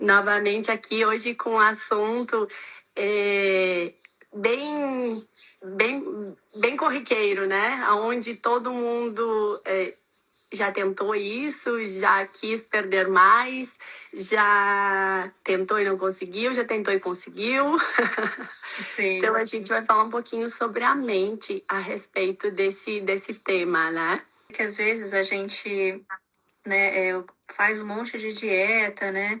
novamente aqui hoje com um assunto bem, bem corriqueiro, né? Onde todo mundo já tentou isso, já quis perder mais, já tentou e não conseguiu, já tentou e conseguiu. Sim. Então a gente vai falar um pouquinho sobre a mente a respeito desse tema, né? Que às vezes a gente, né, faz um monte de dieta, né?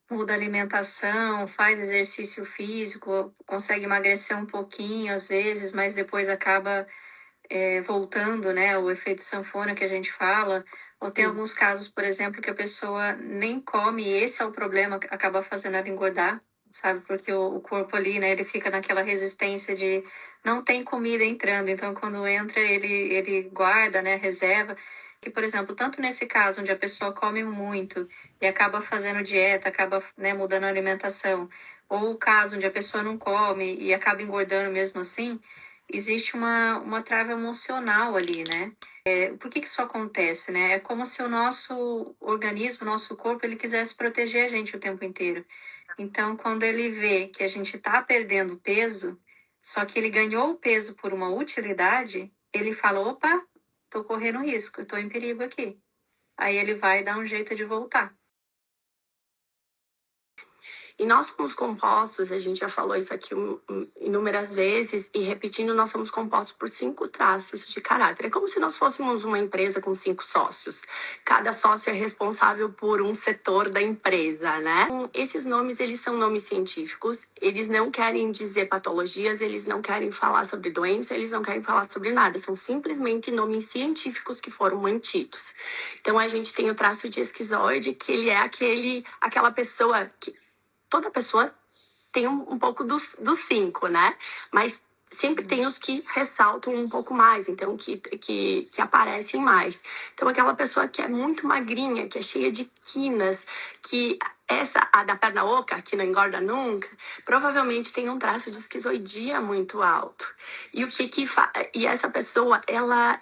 Muda a alimentação, faz exercício físico, consegue emagrecer um pouquinho às vezes, mas depois acaba voltando, né? O efeito sanfona que a gente fala. Ou tem alguns casos, por exemplo, que a pessoa nem come, e esse é o problema, acaba fazendo ela engordar, sabe? Porque o corpo ali, né, ele fica naquela resistência de não tem comida entrando, então quando entra, ele guarda, né, reserva. Que, por exemplo, tanto nesse caso onde a pessoa come muito e acaba fazendo dieta, acaba, né, mudando a alimentação, ou o caso onde a pessoa não come e acaba engordando mesmo assim, existe uma trava emocional ali, né? Por que isso acontece, né? É como se o nosso organismo, nosso corpo, ele quisesse proteger a gente o tempo inteiro. Então, quando ele vê que a gente está perdendo peso, só que ele ganhou o peso por uma utilidade, ele fala, opa, estou correndo risco, estou em perigo aqui. Aí ele vai dar um jeito de voltar. E nós somos compostos, a gente já falou isso aqui inúmeras vezes, e repetindo, nós somos compostos por 5 traços de caráter. É como se nós fôssemos uma empresa com 5 sócios. Cada sócio é responsável por um setor da empresa, né? Esses nomes, eles são nomes científicos, eles não querem dizer patologias, eles não querem falar sobre doença, eles não querem falar sobre nada. São simplesmente nomes científicos que foram mantidos. Então, a gente tem o traço de esquizoide, que ele é aquela pessoa que toda pessoa tem um pouco dos 5, né? Mas sempre tem os que ressaltam um pouco mais, então que aparecem mais. Então, aquela pessoa que é muito magrinha, que é cheia de quinas, que a da perna oca, que não engorda nunca, provavelmente tem um traço de esquizoidia muito alto. E e essa pessoa, ela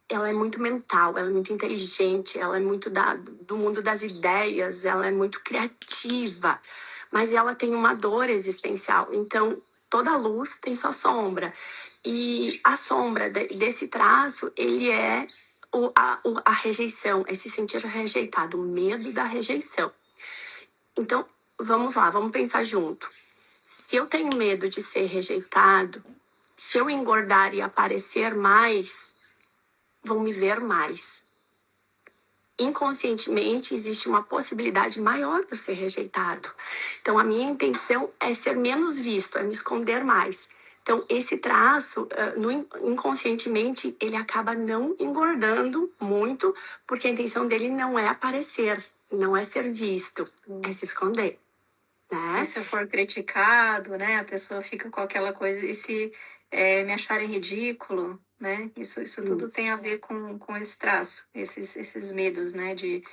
é muito mental, ela é muito inteligente, ela é muito do mundo das ideias, ela é muito criativa, mas ela tem uma dor existencial. Então, toda luz tem sua sombra. E a sombra desse traço, ele é a rejeição, é se sentir rejeitado, o medo da rejeição. Então, vamos lá, vamos pensar junto. Se eu tenho medo de ser rejeitado, se eu engordar e aparecer mais, vão me ver mais. Inconscientemente, existe uma possibilidade maior de ser rejeitado. Então, a minha intenção é ser menos visto, é me esconder mais. Então, esse traço, inconscientemente, ele acaba não engordando muito, porque a intenção dele não é aparecer, não é ser visto, é se esconder. Né? E se eu for criticado, né, a pessoa fica com aquela coisa, e se me acharem ridículo, né, isso tudo tem a ver com esse traço, esses medos, né, de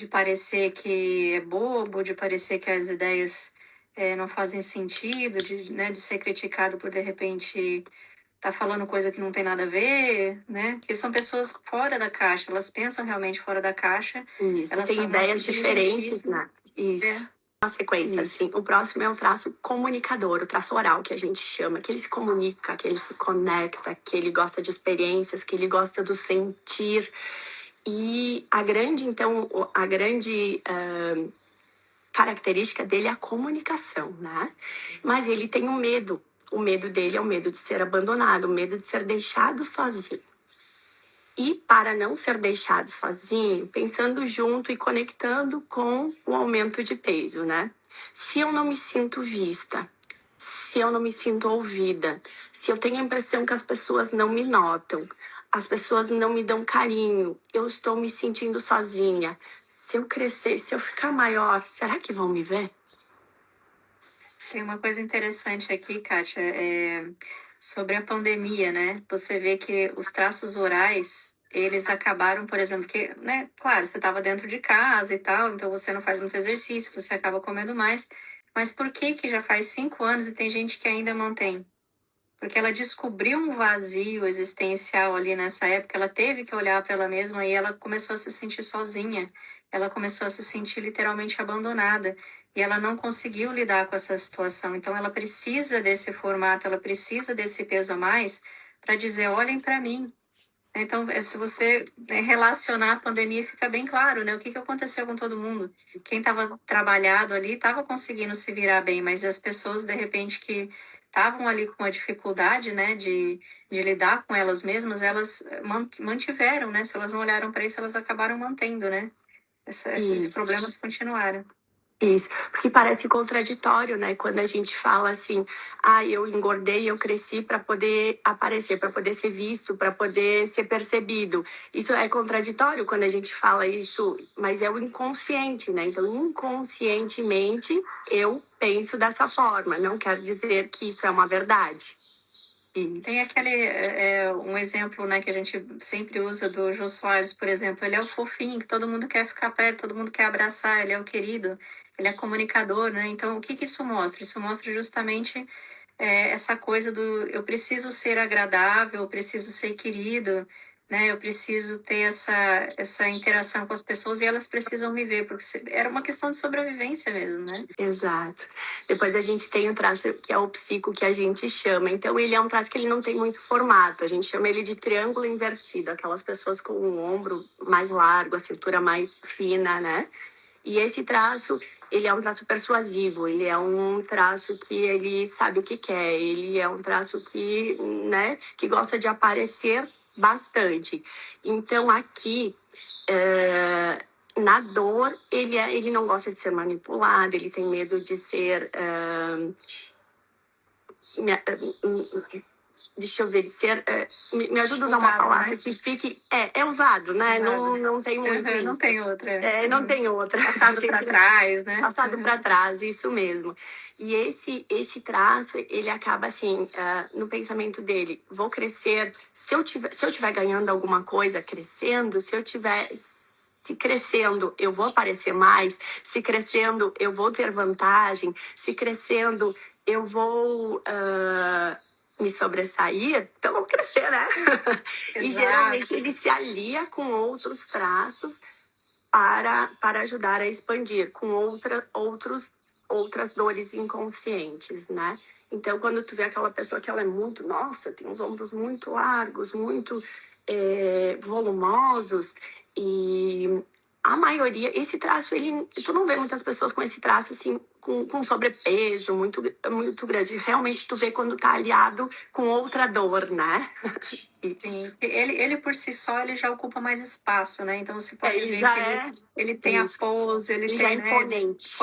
parecer que é bobo, de parecer que as ideias não fazem sentido, né, de ser criticado por, de repente, tá falando coisa que não tem nada a ver, né, que são pessoas fora da caixa, elas pensam realmente fora da caixa. Isso, elas tem são ideias diferentes, né? Isso. Uma sequência, Isso. assim. O próximo é o traço comunicador, o traço oral, que a gente chama, que ele se comunica, que ele se conecta, que ele gosta de experiências, que ele gosta do sentir. E a grande característica dele é a comunicação, né? Mas ele tem um medo. O medo dele é o medo de ser abandonado, o medo de ser deixado sozinho. E para não ser deixado sozinho, pensando junto e conectando com o aumento de peso, né? Se eu não me sinto vista, se eu não me sinto ouvida, se eu tenho a impressão que as pessoas não me notam, as pessoas não me dão carinho, eu estou me sentindo sozinha. Se eu crescer, se eu ficar maior, será que vão me ver? Tem uma coisa interessante aqui, Kátia, sobre a pandemia, né? Você vê que os traços orais, eles acabaram, por exemplo, que, né? Claro, você estava dentro de casa e tal, então você não faz muito exercício, você acaba comendo mais. Mas por que que já faz 5 anos e tem gente que ainda mantém? Porque ela descobriu um vazio existencial ali nessa época, ela teve que olhar para ela mesma e ela começou a se sentir sozinha. ela começou a se sentir literalmente abandonada e ela não conseguiu lidar com essa situação. Então, ela precisa desse formato, ela precisa desse peso a mais para dizer: olhem para mim. Então, se você relacionar a pandemia, fica bem claro, né? O que aconteceu com todo mundo? Quem estava trabalhado ali estava conseguindo se virar bem, mas as pessoas, de repente, que estavam ali com uma dificuldade, né, de lidar com elas mesmas, elas mantiveram, né? Se elas não olharam para isso, elas acabaram mantendo, né? Esses Isso. problemas continuaram. Isso, porque parece contraditório, né? Quando a gente fala assim, ah, eu engordei, eu cresci para poder aparecer, para poder ser visto, para poder ser percebido. Isso é contraditório quando a gente fala isso, mas é o inconsciente, né? Então, inconscientemente, eu penso dessa forma. Não quer dizer que isso é uma verdade. Tem aquele, um exemplo, né, que a gente sempre usa do Jô Soares, por exemplo. Ele é o fofinho, que todo mundo quer ficar perto, todo mundo quer abraçar, ele é o querido, ele é comunicador, né? Então, o que isso mostra? Isso mostra justamente essa coisa do eu preciso ser agradável, eu preciso ser querido, né? Eu preciso ter essa interação com as pessoas e elas precisam me ver, porque era uma questão de sobrevivência mesmo, né? Exato. Depois a gente tem o traço que é o psico que a gente chama. Então ele é um traço que ele não tem muito formato. A gente chama ele de triângulo invertido, aquelas pessoas com o ombro mais largo, a cintura mais fina, né? E esse traço, ele é um traço persuasivo, ele é um traço que ele sabe o que quer, ele é um traço que, né, que gosta de aparecer bastante. Então aqui, na dor, ele não gosta de ser manipulado, ele tem medo de ser. Deixa eu ver, de ser. Me ajuda a usar uma Usado, palavra né? que fique. É usado, né? Usado. Não tem muito Uhum, não isso. tem outra. Não tem outra. Passado para trás, né? Passado para trás, isso mesmo. E esse traço, ele acaba assim, no pensamento dele, vou crescer, se eu tiver ganhando alguma coisa, crescendo, se crescendo, eu vou aparecer mais, se crescendo, eu vou ter vantagem, se crescendo, eu vou me sobressair, então vamos crescer, né? E geralmente ele se alia com outros traços para ajudar a expandir com outras dores inconscientes, né? Então, quando tu vê aquela pessoa que ela é muito, nossa, tem uns ombros muito largos, muito volumosos, e a maioria, esse traço, tu não vê muitas pessoas com esse traço, assim, com sobrepeso muito, muito grande. Realmente, tu vê quando tá aliado com outra dor, né? Sim, ele por si só ele já ocupa mais espaço, né? Então você pode Ele ver já que ele tem a pose, ele já é tem, né? imponente.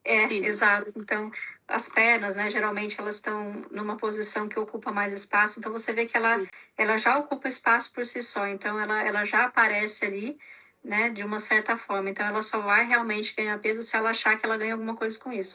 Exato. Então as pernas, né? Geralmente elas estão numa posição que ocupa mais espaço. Então você vê que ela já ocupa espaço por si só. Então ela já aparece ali, né? De uma certa forma. Então ela só vai realmente ganhar peso se ela achar que ela ganha alguma coisa com isso.